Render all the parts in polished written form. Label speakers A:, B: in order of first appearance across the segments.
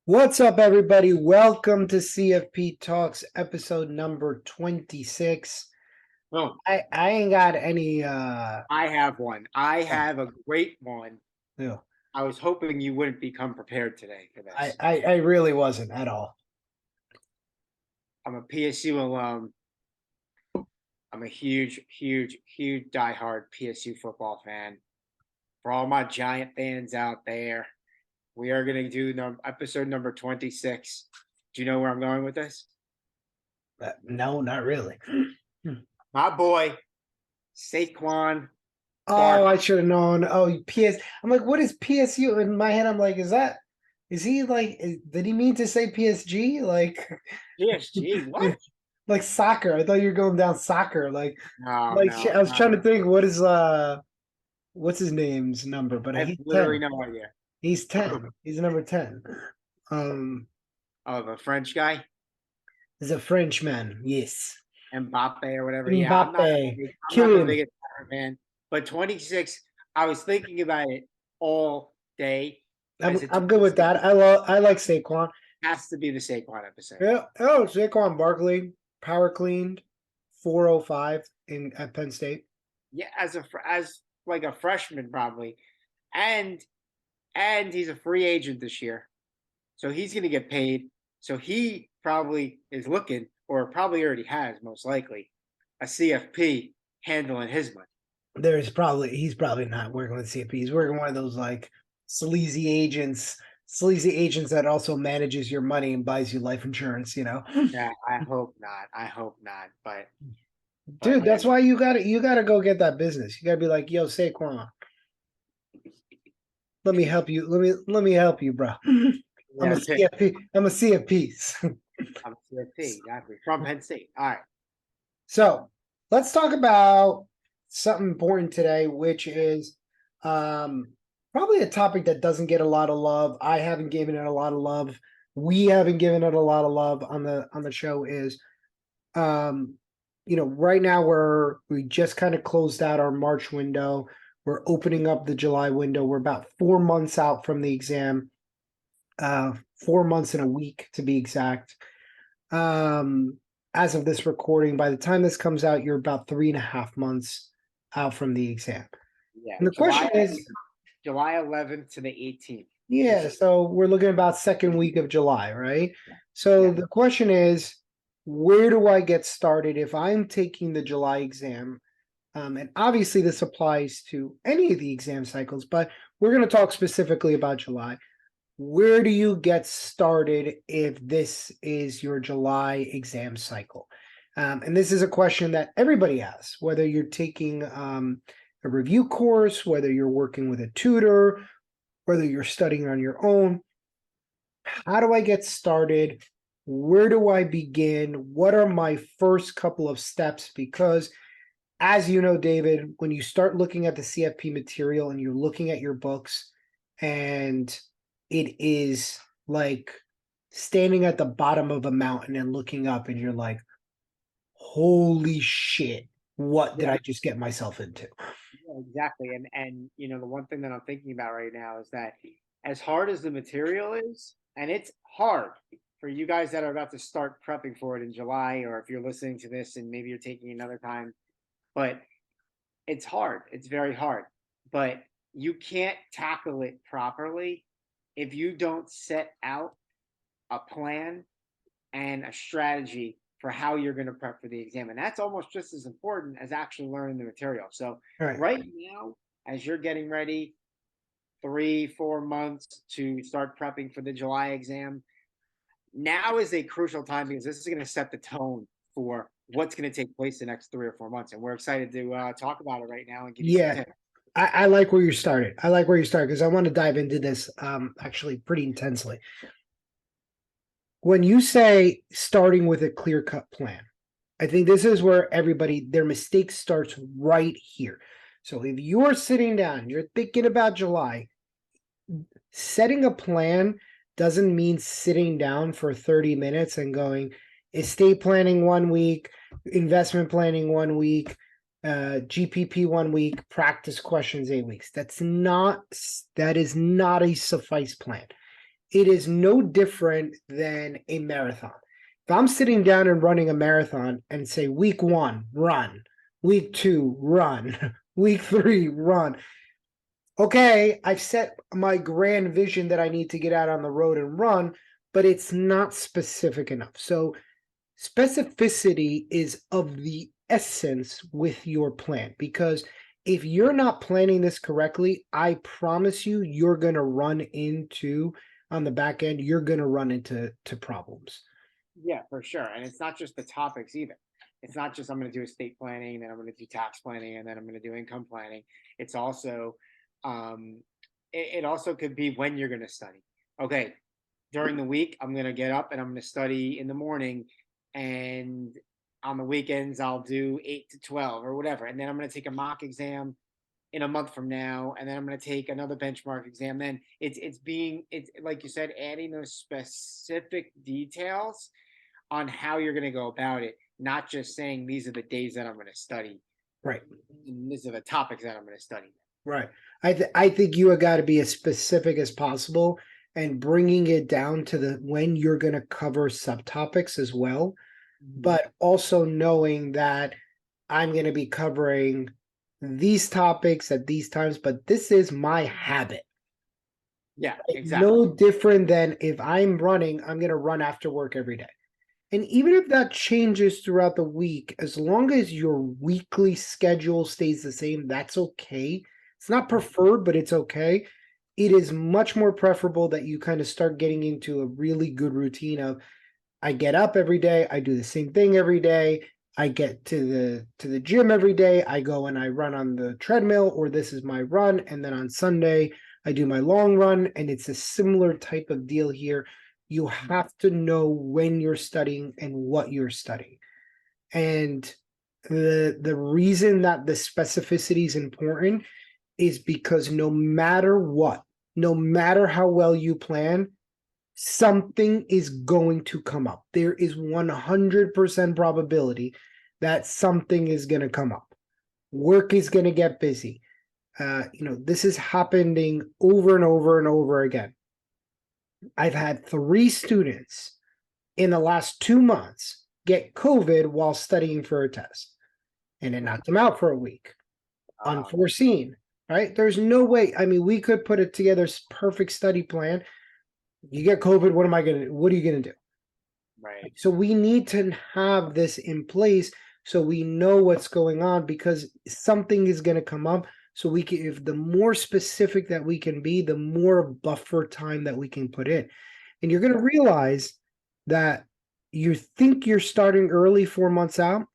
A: What's up, everybody? Welcome to CFP Talks, episode number 26.
B: Oh,
A: I ain't got any
B: I have one. I have a great one.
A: no,
B: I was hoping you wouldn't become prepared today for
A: I,
B: this.
A: I I really wasn't at all.
B: I'm a PSU alum. I'm a huge diehard PSU football fan. For all my Giant fans out there, we are going to do episode number 26. Do you know where I'm going with this?
A: No, not really.
B: My boy, Saquon
A: Oh, I
B: Barkley.
A: should have known. Oh, PS. I'm like, what is PSU? In my head, I'm like, is he like, did he mean to say PSG? Like,
B: PSG. What?
A: like soccer. I thought you were going down soccer.
B: No,
A: Like
B: no,
A: I was
B: no.
A: trying to think, what's his name's number? But
B: I have
A: he's
B: literally
A: 10.
B: no idea.
A: He's 10. He's number 10. Um,
B: Oh, the French guy?
A: he's a Frenchman. Yes.
B: Mbappe or whatever. Yeah,
A: Mbappe.
B: I'm not the
A: Kylian.
B: biggest Barca fan, but 26. I was thinking about it all day. As a
A: I'm good with
B: 26
A: that. I like Saquon.
B: has to be the Saquon episode.
A: Yeah. Oh, Saquon Barkley. Power cleaned. 405 in at Penn State.
B: Yeah, as like a freshman probably, and he's a free agent this year, so he's going to get paid. So he probably is looking, or probably already has, most likely, a CFP handling his money.
A: He's probably not working with CFP. He's working one of those like sleazy agents that also manages your money and buys you life insurance, you know.
B: Yeah, I hope not. I hope not. But
A: Dude, that's
B: man,
A: why you gotta go get that business. You gotta be like, yo, Saquon, let me help you. Let me help you, bro. I'm
B: yeah,
A: a CFP. I'm a CFP.
B: I'm CFP, exactly. From Penn State. All right.
A: So let's talk about something important today, which is um, probably a topic that doesn't get a lot of love. I haven't given it a lot of love. We haven't given it a lot of love on the show. Is um, right now we just kind of closed out our March window. We're opening up the July window. We're about 4 months out from the exam. 4 months and a week to be exact. Um, as of this recording, by the time this comes out, you're about 3.5 months out from the exam.
B: Yeah.
A: And the question is,
B: July 11th to the 18th.
A: yeah,
B: This
A: so we're looking about second week of July, right? So
B: yeah.
A: the question is, where do I get started if I'm taking the July exam? And obviously, this applies to any of the exam cycles, but we're going to talk specifically about July. Where do you get started if this is your July exam cycle? And this is a question that everybody asks, whether you're taking a review course, whether you're working with a tutor, whether you're studying on your own. How do I get started? Where do I begin? What are my first couple of steps? Because as you know, David, when you start looking at the CFP material and you're looking at your books, and it is like standing at the bottom of a mountain and looking up, and you're like, holy shit, what did
B: Yeah.
A: I just get myself into?
B: Yeah, exactly. And the one thing that I'm thinking about right now is that as hard as the material is, and it's hard for you guys that are about to start prepping for it in July, or if you're listening to this and maybe you're taking another time, but it's hard. It's very hard. But you can't tackle it properly if you don't set out a plan and a strategy for how you're going to prep for the exam. And that's almost just as important as actually learning the material. So,
A: All right.
B: right now, as you're getting ready, 3, 4 months to start prepping for the July exam, now is a crucial time because this is going to set the tone for what's going to take place the next 3 or 4 months. And we're excited to talk about it right now and give you some
A: Yeah,
B: tips.
A: I like where you started. I like where you started because I want to dive into this actually pretty intensely. When you say starting with a clear cut plan, I think this is where their mistake starts right here. So if you're sitting down, you're thinking about July, setting a plan doesn't mean sitting down for 30 minutes and going estate planning 1 week, investment planning 1 week, GPP 1 week, practice questions 8 weeks. That is not a suffice plan. it is no different than a marathon. If I'm sitting down and running a marathon and say week 1, run, week 2, run, week 3, run. Okay, I've set my grand vision that I need to get out on the road and run, but it's not specific enough. So specificity is of the essence with your plan, because if you're not planning this correctly, I promise you, you're going to run into, on the back end, you're going to run into problems.
B: Yeah, for sure. And it's not just the topics either. It's not just I'm going to do estate planning, then I'm going to do tax planning, and then I'm going to do income planning. It's also, it also could be when you're going to study. Okay, during the week, I'm going to get up and I'm going to study in the morning, and on the weekends, I'll do 8 to 12 or whatever. And then I'm going to take a mock exam in a month from now, and then I'm going to take another benchmark exam. Then it's like you said, adding those specific details on how you're going to go about it, not just saying these are the days that I'm going to study.
A: Right.
B: And these are the topics that I'm going to study.
A: Right. I think you have got to be as specific as possible and bringing it down to the when you're going to cover subtopics as well, but also knowing that I'm going to be covering these topics at these times, but this is my habit.
B: Yeah, exactly.
A: No different than if I'm running, I'm going to run after work every day. And even if that changes throughout the week, as long as your weekly schedule stays the same, that's okay. It's not preferred, but it's okay. It is much more preferable that you kind of start getting into a really good routine of I get up every day, I do the same thing every day, I get to the gym every day, I go and I run on the treadmill, or this is my run, and then on Sunday I do my long run, and it's a similar type of deal here. You have to know when you're studying and what you're studying. And the reason that the specificity is important is because no matter what, no matter how well you plan, something is going to come up. There is 100% probability that something is going to come up. Work is going to get busy. This is happening over and over and over again. I've had 3 students in the last 2 months get COVID while studying for a test, and it knocked them out for a week. Unforeseen, right? There's no way. I mean, we could put it together perfect study plan. You get COVID, what are you gonna do?
B: Right.
A: So we need to have this in place so we know what's going on, because something is gonna come up. So we can, if the more specific that we can be, the more buffer time that we can put in. And you're gonna realize that you think you're starting early 4 months out.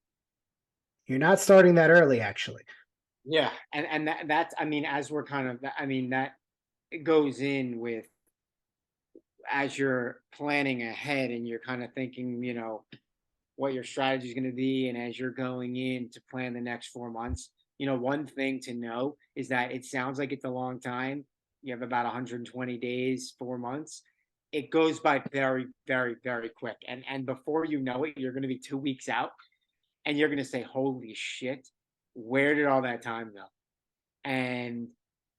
A: You're not starting that early, actually.
B: Yeah, and that's I mean, as we're kind of I mean that it goes in with as you're planning ahead and you're kind of thinking, what your strategy is going to be, and as you're going in to plan the next 4 months, one thing to know is that it sounds like it's a long time. You have about 120 days, 4 months. It goes by very, very, very quick, and before you know it, you're going to be 2 weeks out, and you're going to say, "Holy shit, where did all that time go?" And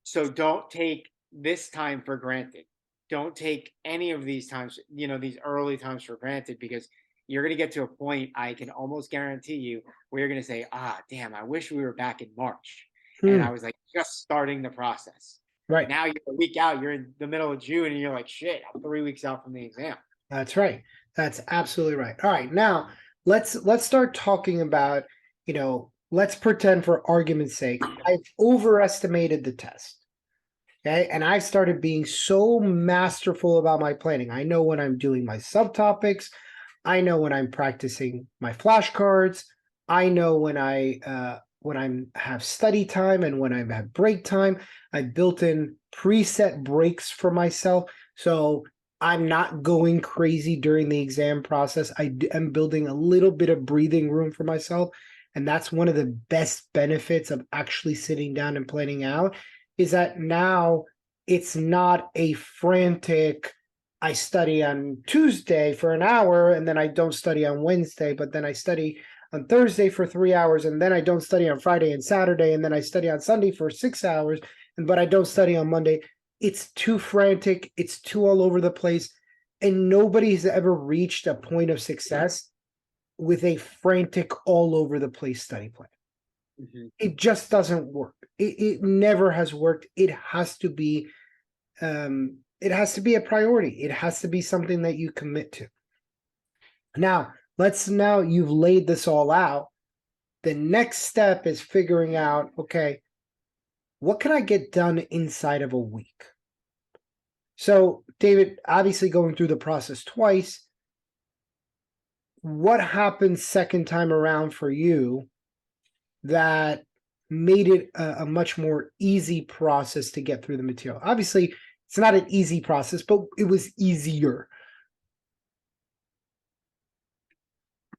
B: so don't take this time for granted. Don't take any of these times, these early times for granted, because you're going to get to a point, I can almost guarantee you, where you're going to say, damn, I wish we were back in March. And I was like just starting the process.
A: Right.
B: Now you're a week out, you're in the middle of June, and you're like, shit, I'm 3 weeks out from the exam.
A: That's right. That's absolutely right. All right, now let's start talking about, let's pretend for argument's sake, I've overestimated the test. Okay. And I started being so masterful about my planning. I know when I'm doing my subtopics. I know when I'm practicing my flashcards. I know when I'm have study time and when I have break time. I built in preset breaks for myself. So I'm not going crazy during the exam process. I am building a little bit of breathing room for myself. And that's one of the best benefits of actually sitting down and planning out, is that now it's not a frantic, I study on Tuesday for an hour and then I don't study on Wednesday, but then I study on Thursday for 3 hours, and then I don't study on Friday and Saturday, and then I study on Sunday for 6 hours, but I don't study on Monday. it's too frantic, it's too all over the place, and nobody's ever reached a point of success with a frantic, all over the place study plan.
B: Mhm.
A: It just doesn't work. It never has worked. It has to be a priority. It has to be something that you commit to. Now you've laid this all out. The next step is figuring out, okay, what can I get done inside of a week? So, David, obviously going through the process twice, what happened second time around for you that made it a much more easy process to get through the material? Obviously, it's not an easy process, but it was easier.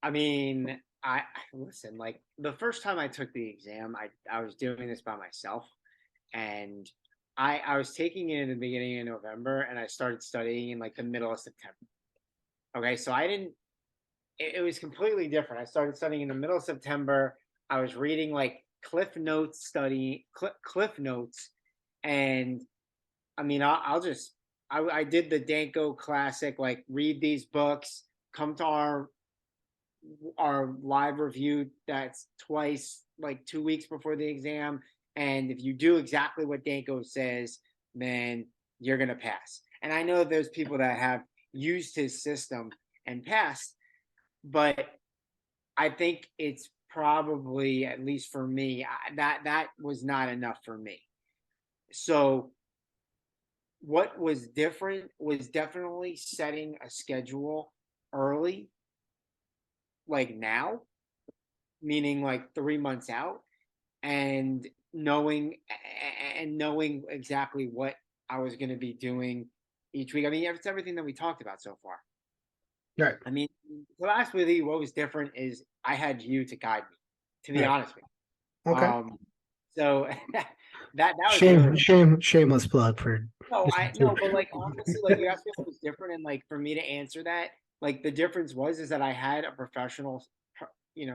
B: I mean, I listen, like the first time I took the exam, I was doing this by myself, and I was taking it in the beginning of November, and I started studying in like the middle of September. Okay, so I didn't. It was completely different. I started studying in the middle of September. I was reading like Cliff Notes, and I mean, I'll just I did the Danko classic, like read these books, come to our live review that's twice, like 2 weeks before the exam. And if you do exactly what Danko says, then you're going to pass. And I know there's people that have used his system and passed, but I think it's probably, at least for me, that was not enough for me. So what was different was definitely setting a schedule early, like now, meaning like 3 months out, and knowing exactly what I was going to be doing each week. I mean, it's everything that we talked about so far.
A: Right.
B: I mean, to be honest with you, what was different is I had you to guide me. To be
A: Right.
B: honest with you,
A: Okay.
B: so that was really
A: Shameless plug for
B: no,
A: this
B: I
A: too.
B: no, but like honestly, like you asked me what was different, and like for me to answer that, like the difference was is that I had a professional,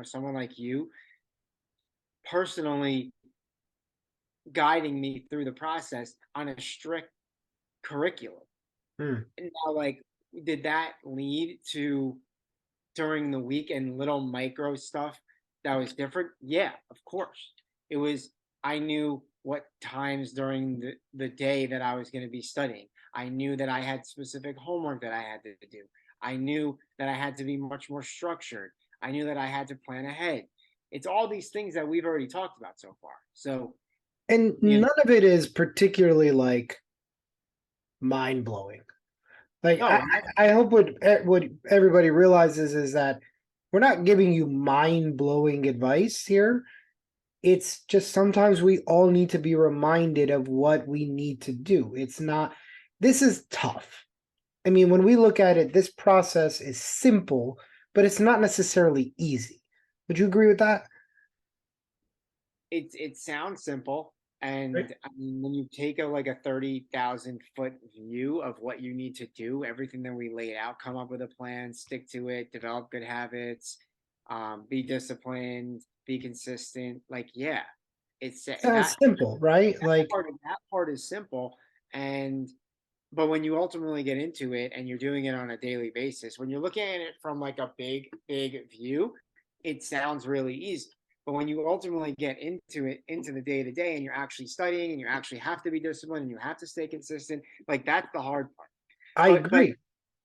B: someone like you personally guiding me through the process on a strict curriculum.
A: Hmm.
B: And now, like, did that lead to during the week and little micro stuff that was different? Yeah, of course. It was, I knew what times during the day that I was going to be studying. I knew that I had specific homework that I had to do. I knew that I had to be much more structured. I knew that I had to plan ahead. It's all these things that we've already talked about so far. So,
A: And
B: you know,
A: none of it is particularly like mind blowing. Like
B: no,
A: I hope what everybody realizes is that we're not giving you mind blowing advice here. It's just sometimes we all need to be reminded of what we need to do. It's not, this is tough. I mean, when we look at it, this process is simple, but it's not necessarily easy. Would you agree with that?
B: it sounds simple,
A: Right.
B: and I mean, when you take a like a 30,000 foot view of what you need to do, everything that we laid out, come up with a plan, stick to it, develop good habits, be disciplined, be consistent. Like, yeah, it's
A: Sounds simple, right? Like,
B: that part is simple, and but when you ultimately get into it and you're doing it on a daily basis, when you're looking at it from like a big view, it sounds really easy. But when you ultimately get into it, into the day to day, and you're actually studying and you actually have to be disciplined and you have to stay consistent, like that's the hard part.
A: I
B: But
A: agree.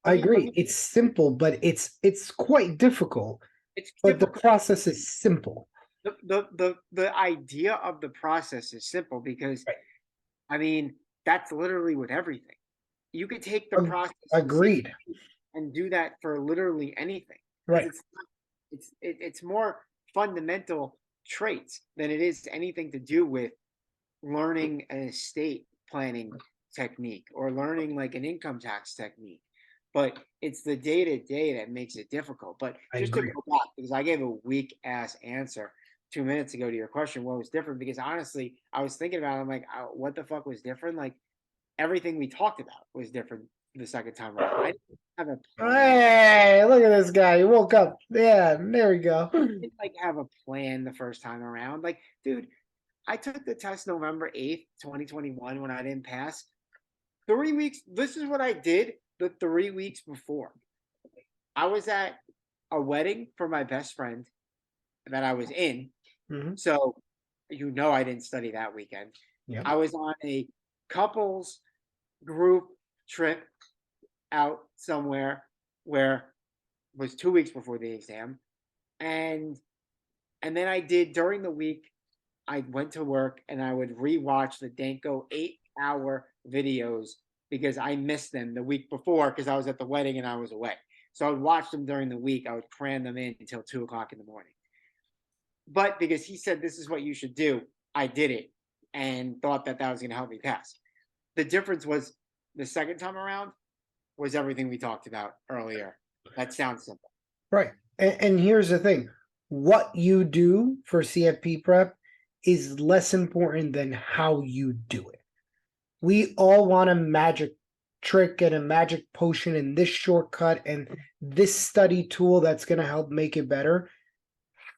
A: I
B: let
A: agree.
B: me
A: It's simple, but it's quite difficult.
B: it's
A: But the
B: difficult.
A: process is simple.
B: The idea of the process is simple because
A: Right.
B: I mean that's literally with everything. You could take the process
A: Agreed.
B: and do that for literally anything because
A: Right.
B: it's more fundamental traits than it is anything to do with learning an estate planning technique or learning like an income tax technique. But it's the day to day that makes it difficult. But
A: I
B: just to
A: agree.
B: go back, because I gave a weak ass answer 2 minutes ago to your question, what was different? Because honestly, I was thinking about it, I'm like, what the fuck was different? Like everything we talked about was different the second time around. I didn't have a plan.
A: Hey, look at this guy. He woke up. Yeah, there we go.
B: Didn't like have a plan the first time around. Like, dude, I took the test November 8th, 2021 when I didn't pass. 3 weeks. This is what I did the 3 weeks before. I was at a wedding for my best friend that I was in.
A: Mhm.
B: So, I didn't study that weekend.
A: Yep.
B: I was on a couples group trip out somewhere where it was 2 weeks before the exam. And then I did during the week, I went to work and I would rewatch the Danko 8-hour videos because I missed them the week before because I was at the wedding and I was away. So I would watch them during the week. I would cram them in until 2 o'clock in the morning. But because he said this is what you should do, I did it and thought that that was going to help me pass. The difference was the second time around was everything we talked about earlier. That sounds simple.
A: Right. And here's the thing. What you do for CFP prep is less important than how you do it. We all want a magic trick and a magic potion and this shortcut and this study tool that's going to help make it better.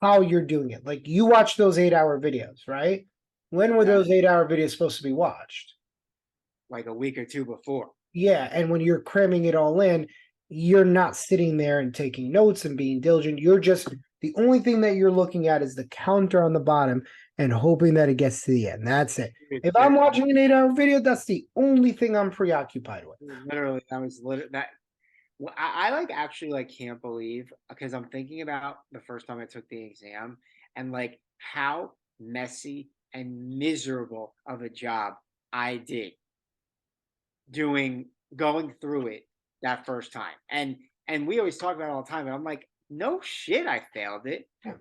A: How you're doing it. Like you watch those 8-hour videos, right? When were
B: Yeah,
A: those 8-hour videos supposed to be watched?
B: like a week or two before.
A: Yeah, and when you're cramming it all in, you're not sitting there and taking notes and being diligent. You're just the only thing that you're looking at is the counter on the bottom and hoping that it gets to the end. That's it. If I'm watching an 8-hour video, that's the only thing I'm preoccupied with.
B: Literally, that was literally that. Well, I like actually like can't believe because I'm thinking about the first time I took the exam and like how messy and miserable of a job I did going through it that first time. And we always talk about it all the time, and I'm like, no shit, I failed it.
A: Yeah.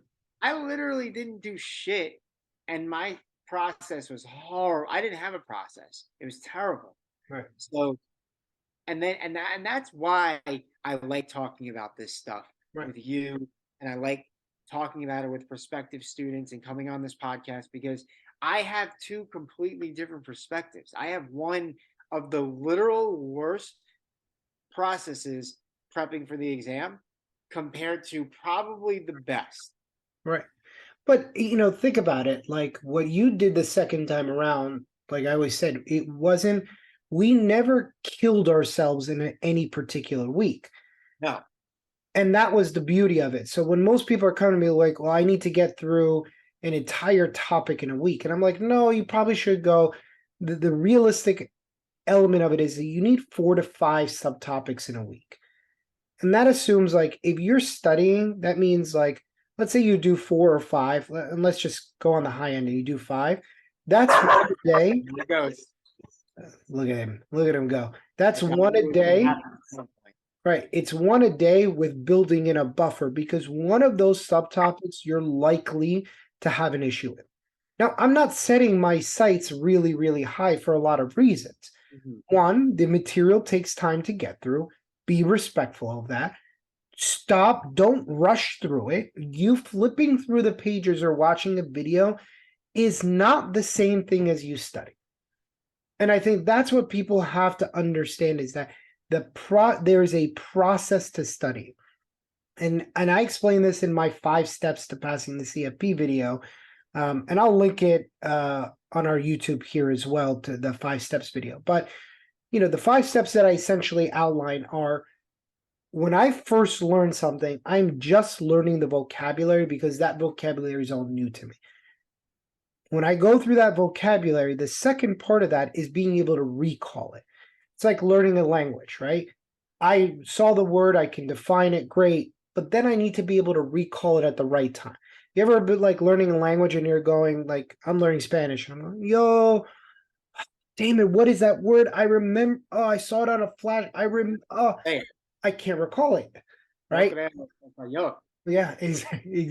B: I literally didn't do shit, and my process was horrible. I didn't have a process. It was terrible.
A: Right.
B: So and that's why I like talking about this stuff
A: Right.
B: with you, and I like talking about it with prospective students and coming on this podcast because I have two completely different perspectives. I have one of the literal worst processes prepping for the exam compared to probably the best.
A: Right. But think about it. Like what you did the second time around, like I always said, we never killed ourselves in any particular week.
B: No.
A: And that was the beauty of it. So when most people are coming to me like, well, I need to get through an entire topic in a week. And I'm like, no, you probably should go. The realistic element of it is that you need 4 to 5 subtopics in a week. And that assumes like if you're studying, that means like, let's say you do 4 or 5, and let's just go on the high end and you do 5. That's one a day.
B: Here it goes.
A: Look at him go. That's one a day. Right. It's one a day with building in a buffer because one of those subtopics you're likely to have an issue with. Now, I'm not setting my sights really, really high for a lot of reasons. One, the material takes time to get through. Be respectful of that. Stop. Don't rush through it. You flipping through the pages or watching a video is not the same thing as you study. And I think that's what people have to understand is that there is a process to study. And I explain this in my 5 steps to passing the CFP video. And I'll link it on our YouTube here as well to the 5 steps video. But, the 5 steps that I essentially outline are when I first learn something, I'm just learning the vocabulary because that vocabulary is all new to me. When I go through that vocabulary, the second part of that is being able to recall it. It's like learning a language, right? I saw the word, I can define it, great, but then I need to be able to recall it at the right time. You ever been like learning a language and you're going like, I'm learning Spanish, and I'm going, yo, damn it, what is that word? I remember, oh, I saw it on a flash. I can't recall it, right? Yeah, exactly.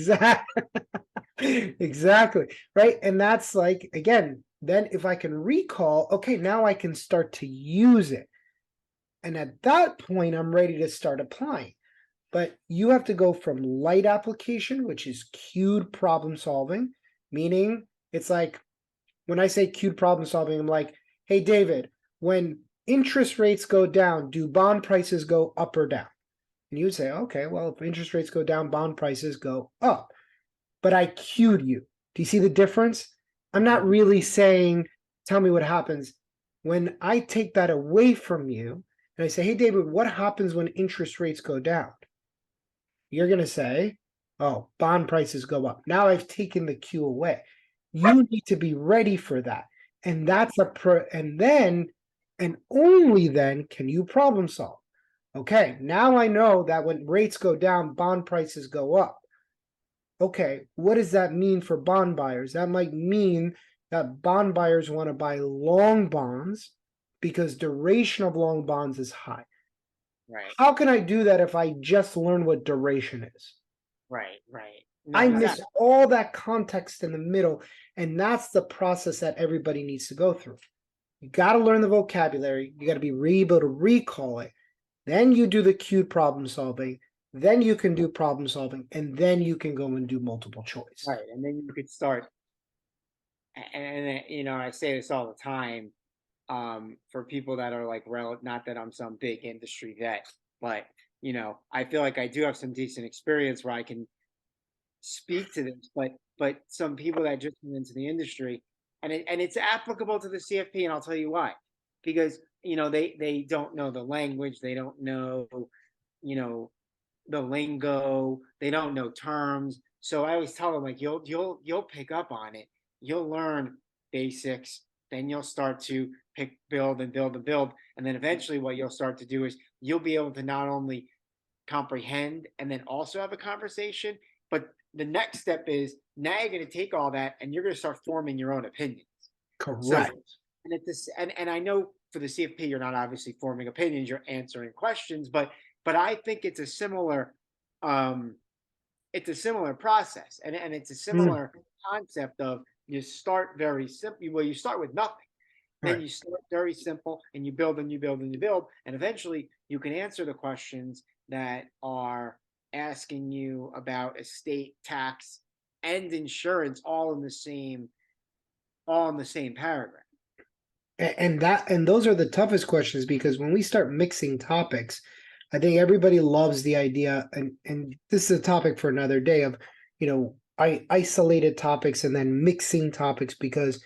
A: Exactly. Right. And that's like, again, then if I can recall, okay, now I can start to use it. And at that point, I'm ready to start applying. But you have to go from light application, which is cued problem solving, meaning it's like when I say cued problem solving, I'm like, hey, David, when interest rates go down, do bond prices go up or down? And you would say, okay, well, if interest rates go down, bond prices go up. But I cued you. Do you see the difference? I'm not really saying, tell me what happens When I take that away from you and I say, hey, David, what happens when interest rates go down? You're going to say, oh, bond prices go up. Now I've taken the cue away. You need to be ready for that. And that's and then, and only then can you problem solve. Okay, now I know that when rates go down, bond prices go up. Okay, what does that mean for bond buyers? That might mean that bond buyers want to buy long bonds because duration of long bonds is high.
B: Right.
A: How can I do that if I just learn what duration is?
B: Right. Right. No,
A: I miss
B: exactly.
A: all that context in the middle, and that's the process that everybody needs to go through. You got to learn the vocabulary. You got to be able to recall it. Then you do the cued problem solving. Then you can do problem solving, and then you can go and do multiple choice.
B: Right. And then you could start, and you know, I say this all the time, for people that are like, not that I'm some big industry vet, but you know, I feel like I do have some decent experience where I can speak to this, but some people that just come into the industry, and it's applicable to the CFP, and I'll tell you why. Because you know they don't know the language, they don't know, you know, the lingo, they don't know terms. So I always tell them like you'll pick up on it. You'll learn basics, then you'll start to build and build and build, and then eventually what you'll start to do is you'll be able to not only comprehend and then also have a conversation. But the next step is now you're going to take all that and you're going to start forming your own opinions. So,
A: Correct.
B: and at this, and I know for the CFP, you're not obviously forming opinions, you're answering questions, but I think um, it's a similar process, and it's a
A: Mm,
B: similar concept of you start very simple. Well, you start with nothing. Then
A: right.
B: you start very simple and you build and you build and you build. And eventually you can answer the questions that are asking you about estate tax and insurance all in the same paragraph.
A: And those are the toughest questions because when we start mixing topics, I think everybody loves the idea, and this is a topic for another day of, I isolated topics and then mixing topics because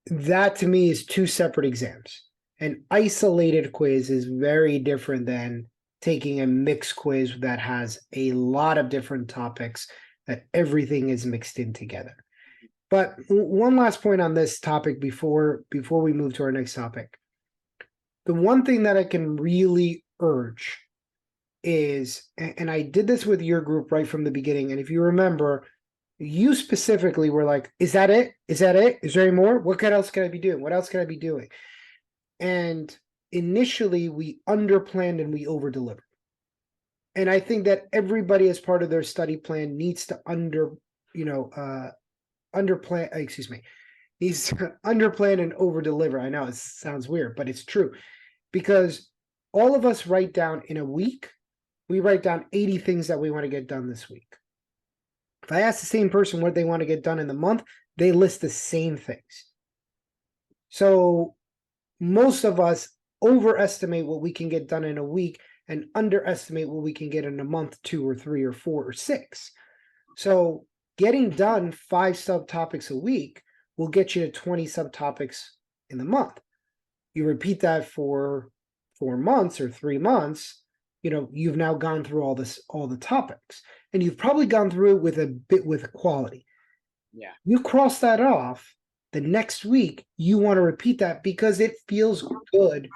A: that to me is two separate exams. An isolated quiz is very different than taking a mixed quiz that has a lot of different topics that everything is mixed in together. But one last point on this topic before we move to our next topic. The one thing that I can really urge is, and I did this with your group right from the beginning, and if you remember, you specifically were like, is that it? Is that it? Is there any more? What else can I be doing? What else can I be doing? And initially we underplanned and we over-delivered. And I think that everybody as part of their study plan needs to underplan, excuse me, needs to underplan and over-deliver. I know it sounds weird, but it's true. Because all of us write down in a week, we write down 80 things that we want to get done this week. If I ask the same person what they want to get done in the month, they list the same things. So most of us overestimate what we can get done in a week and underestimate what we can get in a month, 2 or 3 or 4 or 6. So getting done 5 subtopics a week will get you to 20 subtopics in the month. You repeat that for 4 months or 3 months, you've now gone through all the topics, and you've probably gone through it with quality.
B: Yeah.
A: You cross that off, the next week you want to repeat that because it feels good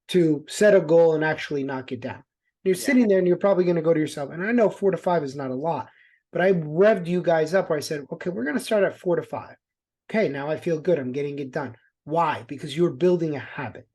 A: to set a goal and actually knock it down. You're sitting there and you're probably going to go to yourself, and I know 4 to 5 is not a lot, but I revved you guys up where I said, okay, we're going to start at 4 to 5. Okay, now I feel good. I'm getting it done. Why? Because you're building a habit.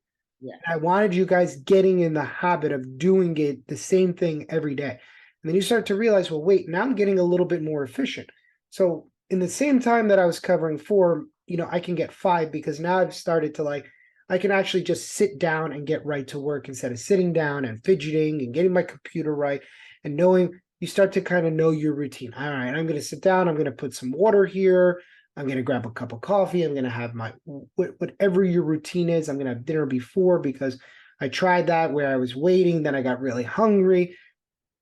B: Yeah.
A: I wanted you guys getting in the habit of doing it the same thing every day. And then you start to realize, well, wait, now I'm getting a little bit more efficient. So in the same time that I was covering 4, I can get 5 because now I've started to I can actually just sit down and get right to work instead of sitting down and fidgeting and getting my computer right and knowing. You start to kind of know your routine. All right, I'm going to sit down. I'm going to put some water here. I'm going to grab a cup of coffee. I'm going to have my whatever your routine is. I'm going to have dinner before because I tried that where I was waiting. Then I got really hungry.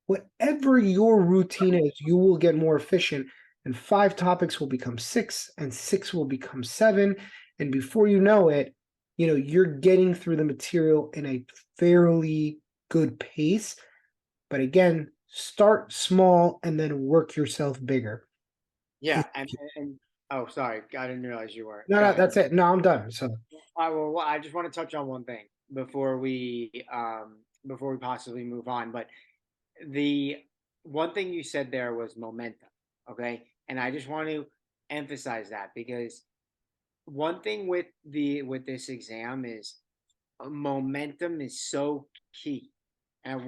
A: Whatever your routine is, you will get more efficient. And 5 topics will become 6, and 6 will become 7. And before you know it, you're getting through the material in a fairly good pace. But again, start small and then work yourself bigger.
B: Yeah, and oh, sorry, I didn't realize you weren't.
A: No,
B: Go
A: no,
B: ahead.
A: that's it. No, I'm done. So
B: I just want to touch on one thing before we possibly move on. But the one thing you said there was momentum, okay? And I just want to emphasize that because one thing with this exam is momentum is so key. And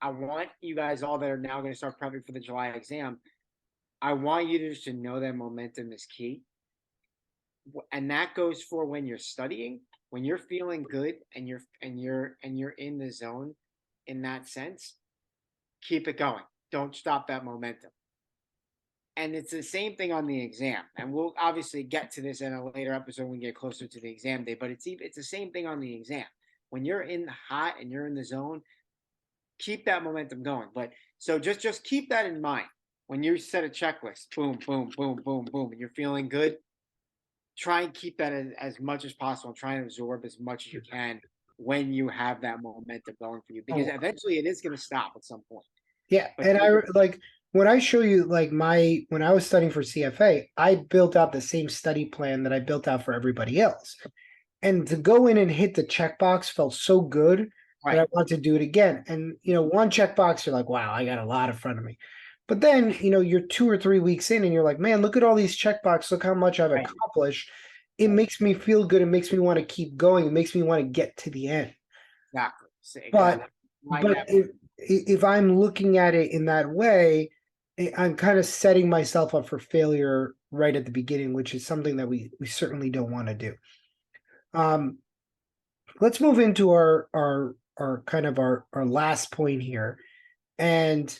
B: I want you guys all that are now going to start prepping for the July exam. I want you to just to know that momentum is key. And that goes for when you're studying, when you're feeling good and you're in the zone in that sense, keep it going. Don't stop that momentum. And it's the same thing on the exam. And we'll obviously get to this in a later episode when we get closer to the exam day, but it's the same thing on the exam. When you're in the hot and you're in the zone, keep that momentum going. But so just keep that in mind. When you set a checklist, boom, boom, boom, boom, boom, and you're feeling good, try and keep that as much as possible. Try and absorb as much as you can when you have that momentum going for you, because
A: oh,
B: eventually it is going to stop at some point.
A: yeah,
B: But
A: and like when I show you like when I was studying for CFA, I built out the same study plan that I built out for everybody else. And to go in and hit the checkbox felt so good that
B: right,
A: I want to do it again. And one checkbox, you're like, wow, I got a lot in front of me. But then, you're 2 or 3 weeks in and you're like, man, look at all these checkboxes. Look how much I've
B: right,
A: accomplished. It
B: right,
A: makes me feel good. It makes me want to keep going. It makes me want to get to the end.
B: exactly,
A: But
B: exactly. Why
A: but
B: never?
A: if I'm looking at it in that way, I'm kind of setting myself up for failure right at the beginning, which is something that we certainly don't want to do. Um, let's move into our kind of our last point here, and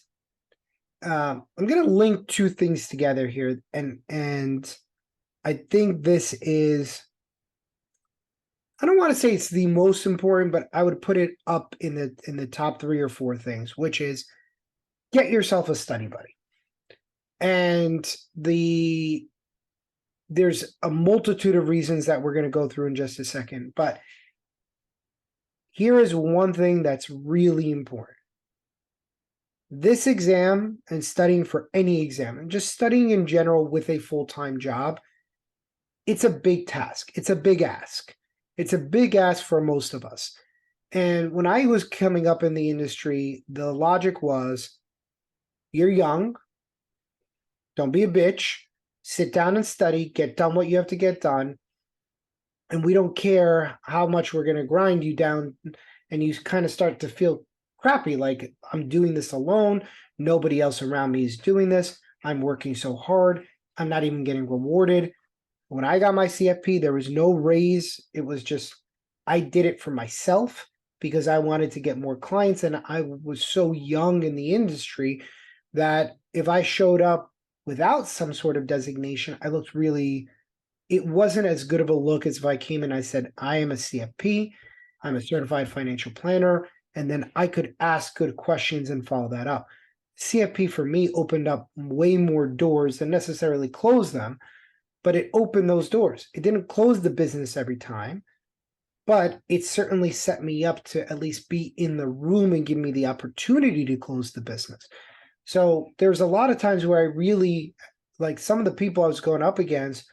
A: I'm going to link two things together here, and I think this is, I don't want to say it's the most important, but I would put it up in the top 3 or 4 things, which is get yourself a study buddy. And there's a multitude of reasons that we're going to go through in just a second, but here is one thing that's really important. This exam and studying for any exam and just studying in general with a full-time job, it's a big task. It's a big ask. It's a big ask for most of us. And when I was coming up in the industry, the logic was, you're young, don't be a bitch, sit down and study, get done what you have to get done. And we don't care how much we're going to grind you down. And you kind of start to feel crappy, like I'm doing this alone. Nobody else around me is doing this. I'm working so hard. I'm not even getting rewarded. When I got my CFP, there was no raise. It was just, I did it for myself because I wanted to get more clients. And I was so young in the industry that if I showed up without some sort of designation, I looked really, it wasn't as good of a look as if I came and I said, I am a CFP, I'm a certified financial planner, and then I could ask good questions and follow that up. CFP for me opened up way more doors than necessarily closed them, but it opened those doors. It didn't close the business every time, but it certainly set me up to at least be in the room and give me the opportunity to close the business. So there's a lot of times where I really, like, some of the people I was going up against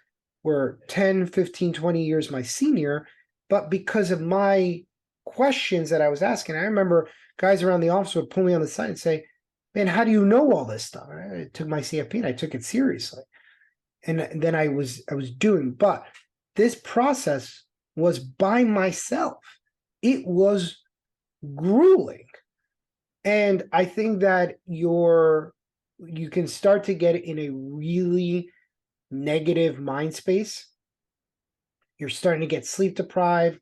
A: were 10, 15, 20 years my senior, but because of my questions that I was asking, I remember guys around the office would pull me on the side and say, man, how do you know all this stuff? And I took my CFP and I took it seriously. And then I was doing, but this process was by myself. It was grueling. And I think that you can start to get in a really negative mind space. You're starting to get sleep deprived.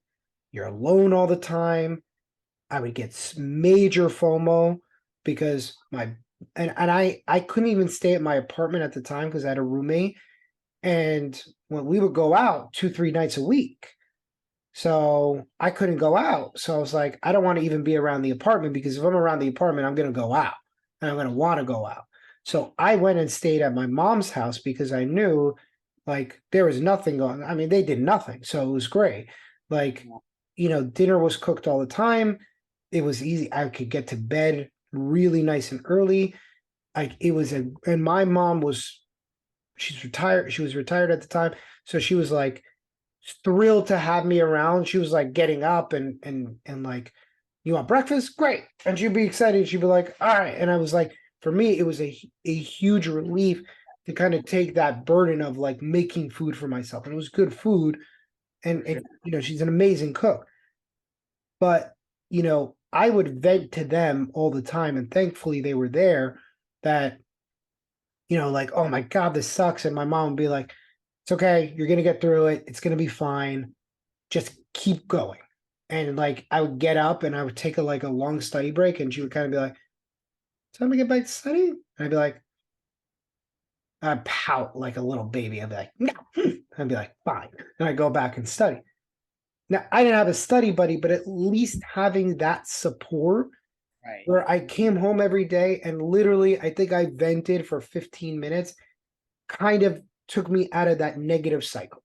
A: You're alone all the time. I would get major FOMO because I couldn't even stay at my apartment at the time because I had a roommate. And when we would go out 2, 3 nights a week. So I couldn't go out. So I was like, I don't want to even be around the apartment because if I'm around the apartment, I'm going to go out and I'm going to want to go out. So I went and stayed at my mom's house because I knew like there was nothing going. I mean, they did nothing. So it was great. Like,
B: Yeah.
A: dinner was cooked all the time. It was easy. I could get to bed really nice and early. And my mom she's retired. She was retired at the time. So she was like thrilled to have me around. She was like getting up and like, you want breakfast? Great. And she'd be excited. She'd be like, all right. And I was like, for me, it was a huge relief to kind of take that burden of like making food for myself. And it was good food.
B: For sure.
A: She's an amazing cook. But, I would vent to them all the time. And thankfully they were there that, like, oh my God, this sucks. And my mom would be like, it's okay. You're going to get through it. It's going to be fine. Just keep going. And like, I would get up and I would take a long study break. And she would kind of be like, time to get back to studying. And I'd be like, I'd pout like a little baby. I'd be like, no. I'd be like, fine. And I'd go back and study. Now, I didn't have a study buddy, but at least having that support
B: Right.
A: where I came home every day and literally, I think I vented for 15 minutes, kind of took me out of that negative cycle.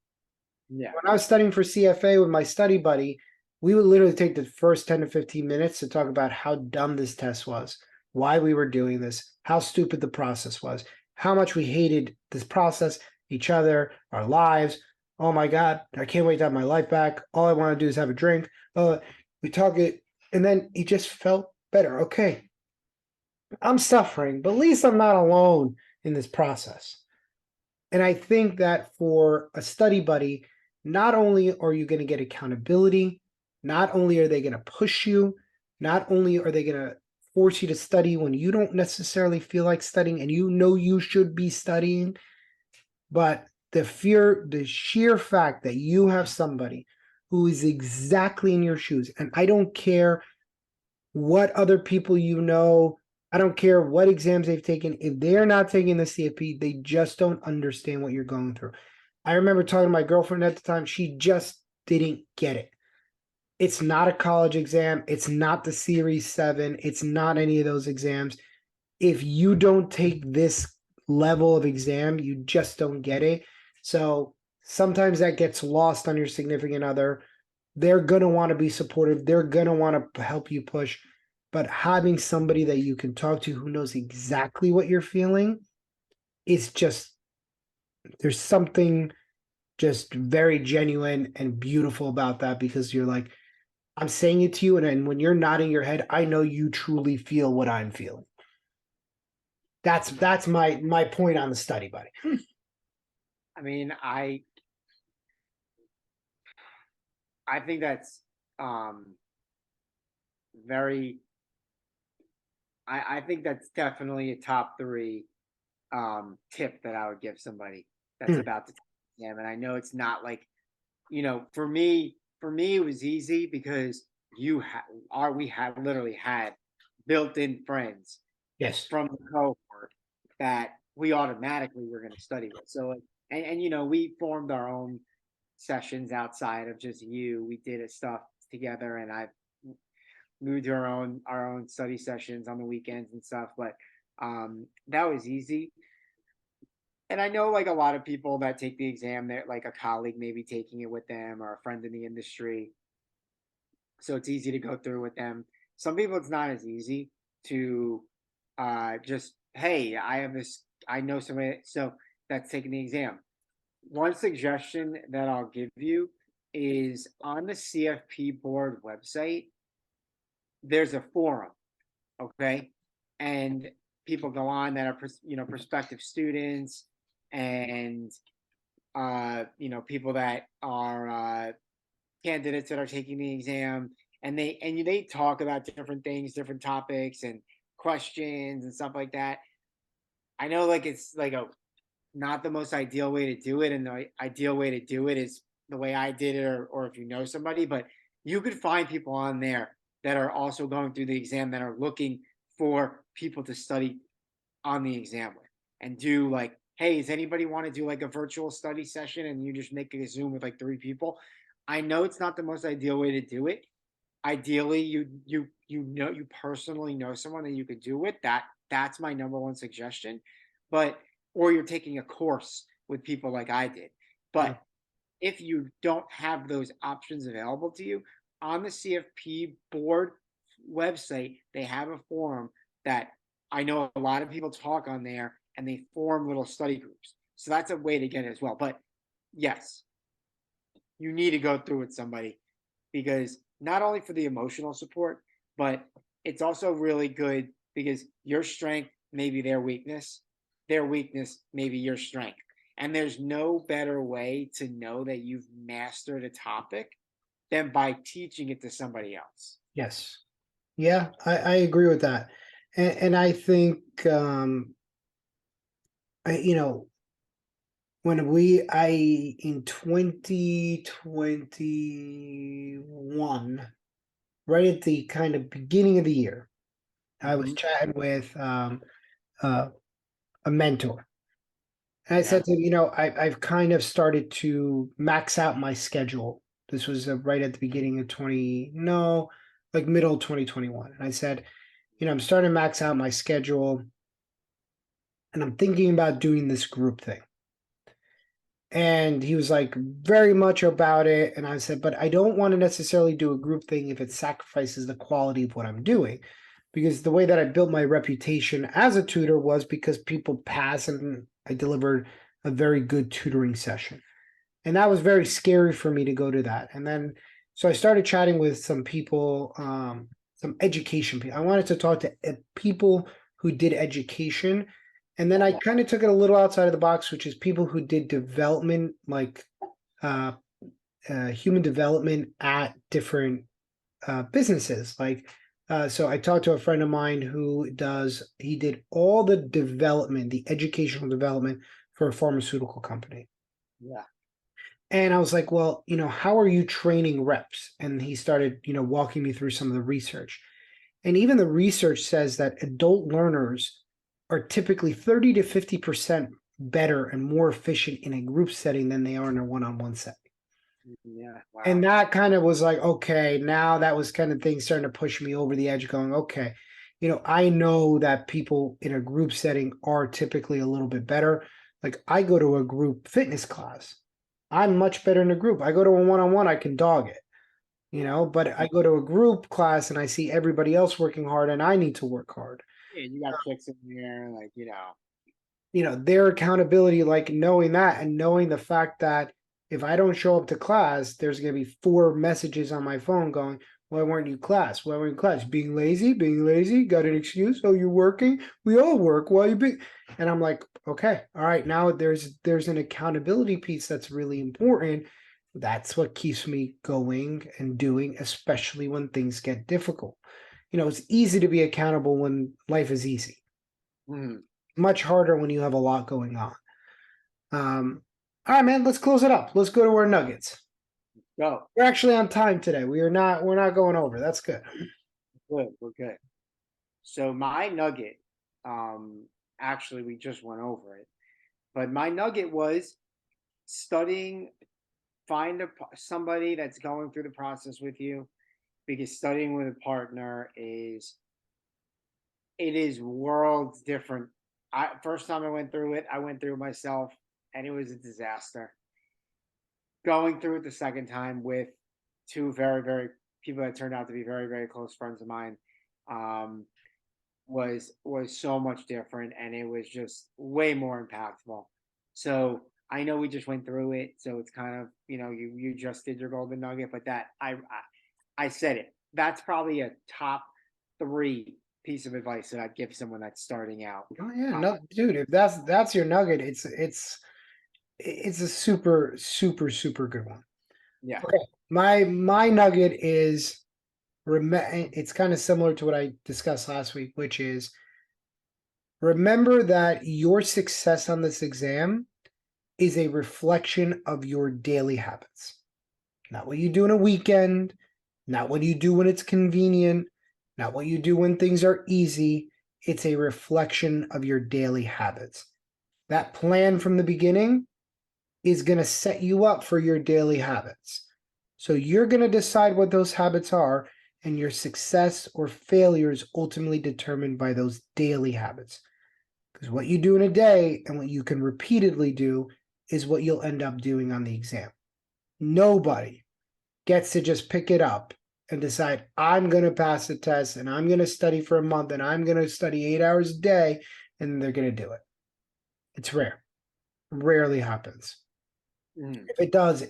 B: Yeah.
A: When I was studying for CFA with my study buddy, we would literally take the first 10 to 15 minutes to talk about how dumb this test was, why we were doing this, how stupid the process was, how much we hated this process, each other, our lives. Oh my God, I can't wait to have my life back. All I want to do is have a drink. We talk it, and then it just felt better. Okay, I'm suffering, but at least I'm not alone in this process. And I think that for a study buddy, not only are you going to get accountability, not only are they going to push you, not only are they going to force you to study when you don't necessarily feel like studying and you should be studying, but the sheer fact that you have somebody who is exactly in your shoes, and I don't care what other people I don't care what exams they've taken. If they're not taking the CFP, they just don't understand what you're going through. I remember talking to my girlfriend at the time. She just didn't get it. It's not a college exam. It's not the Series 7. It's not any of those exams. If you don't take this level of exam, you just don't get it. So sometimes that gets lost on your significant other. They're going to want to be supportive. They're going to want to help you push. But having somebody that you can talk to who knows exactly what you're feeling is just, there's something just very genuine and beautiful about that because you're like, I'm saying it to you. And when you're nodding your head, I know you truly feel what I'm feeling. That's my point on the study buddy.
B: I mean, I think that's um very I think that's definitely a top three tip that I would give somebody that's
A: Hmm.
B: about to take the exam. And I know it's not like, for me it was easy because we had literally had built-in friends
A: Yes.
B: from the cohort that we automatically were going to study with. So like, we formed our own sessions outside of just you. We did stuff together, and I moved to our own study sessions on the weekends and stuff. But that was easy. And I know like a lot of people that take the exam, they're like a colleague maybe taking it with them or a friend in the industry. So it's easy to go through with them. Some people it's not as easy to just, hey, I know somebody so that's taking the exam. One suggestion that I'll give you is on the CFP board website, there's a forum, okay? And people go on that are prospective students and people that are candidates that are taking the exam, and they talk about different things, different topics and questions and stuff like that. I know like it's like a not the most ideal way to do it, and the ideal way to do it is the way I did it, or if you know somebody, but you could find people on there that are also going through the exam that are looking for people to study on the exam with and do like, hey, does anybody want to do like a virtual study session, and you just make a Zoom with like three people. I know it's not the most ideal way to do it. Ideally, you personally know someone that you could do with that. That's my number one suggestion. But or you're taking a course with people like I did.
A: Yeah.
B: But if you don't have those options available to you, on the CFP board website, they have a forum that I know a lot of people talk on there, and they form little study groups. So that's a way to get it as well. But yes, you need to go through with somebody, because not only for the emotional support, but it's also really good because your strength may be their weakness may be your strength. And there's no better way to know that you've mastered a topic than by teaching it to somebody else.
A: Yes. Yeah, I agree with that. And I think, you know, in 2021, right at the kind of beginning of the year, I was
B: Mhm.
A: chatting with uh, a mentor. And I
B: Yeah.
A: said to him, I've kind of started to max out my schedule. This was right at the beginning of 20, no, like middle of 2021. And I said, I'm starting to max out my schedule and I'm thinking about doing this group thing. And he was like very much about it. And I said, but I don't want to necessarily do a group thing if it sacrifices the quality of what I'm doing. Because the way that I built my reputation as a tutor was because people pass and I delivered a very good tutoring session. And that was very scary for me to go to that. And then, so I started chatting with some people, some education people. I wanted to talk to people who did education. And then I kind of took it a little outside of the box, which is people who did development, like uh, human development at different businesses. So I talked to a friend of mine he did all the development, the educational development for a pharmaceutical company.
B: Yeah.
A: And I was like, well, how are you training reps? And he started, walking me through some of the research. And even the research says that adult learners are typically 30 to 50% better and more efficient in a group setting than they are in a one-on-one setting.
B: Yeah. Wow.
A: And that kind of was like, okay, now that was kind of things starting to push me over the edge, going, okay, I know that people in a group setting are typically a little bit better. Like I go to a group fitness class. I'm much better in a group. I go to a one-on-one, I can dog it, but I go to a group class and I see everybody else working hard and I need to work hard.
B: Yeah, you got chicks in there, like,
A: Their accountability, like knowing that and knowing the fact that if I don't show up to class, there's going to be 4 messages on my phone going, why weren't you class? Why weren't you class? Being lazy, got an excuse? Oh, you're working? We all work. Why you be? And I'm like, okay, all right. Now there's an accountability piece that's really important. That's what keeps me going and doing, especially when things get difficult. It's easy to be accountable when life is easy.
B: Mhm.
A: Much harder when you have a lot going on. All right, man, let's close it up. Let's go to our nuggets.
B: Go.
A: We're actually on time today. We're not going over. That's good.
B: Good. We're good. So my nugget, actually, we just went over it, but my nugget was studying. Find somebody that's going through the process with you, because studying with a partner is worlds different. I First time I went through it, I went through it myself, and it was a disaster. Going through it the second time with two very, very people that turned out to be very, very close friends of mine, um, was so much different, and it was just way more impactful. So I know we just went through it, so it's kind of, you just did your golden nugget, but that I said it. That's probably a top 3 piece of advice that I'd give someone that's starting out.
A: Oh yeah,
B: Uh,
A: no, dude. If that's your nugget, it's a super super super good one.
B: yeah.
A: Okay, my nugget is it's kind of similar to what I discussed last week, which is remember that your success on this exam is a reflection of your daily habits. Not what you do in a weekend, not what you do when it's convenient, not what you do when things are easy. It's a reflection of your daily habits. That plan from the beginning is going to set you up for your daily habits. So you're going to decide what those habits are, and your success or failure is ultimately determined by those daily habits. Because what you do in a day and what you can repeatedly do is what you'll end up doing on the exam. Nobody gets to just pick it up and decide, I'm going to pass the test and I'm going to study for a month and I'm going to study 8 hours a day, and they're going to do it. It's rare. Rarely happens. If it does,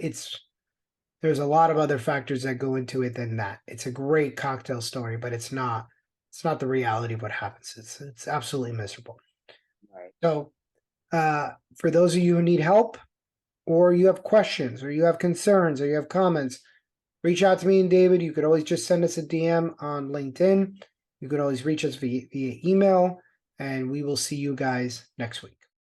A: there's a lot of other factors that go into it than that. It's a great cocktail story, but it's not the reality of what happens. It's absolutely miserable.
B: Right.
A: So for those of you who need help, or you have questions, or you have concerns, or you have comments, reach out to me and David. You could always just send us a DM on LinkedIn. You could always reach us via email, and we will see you guys next week.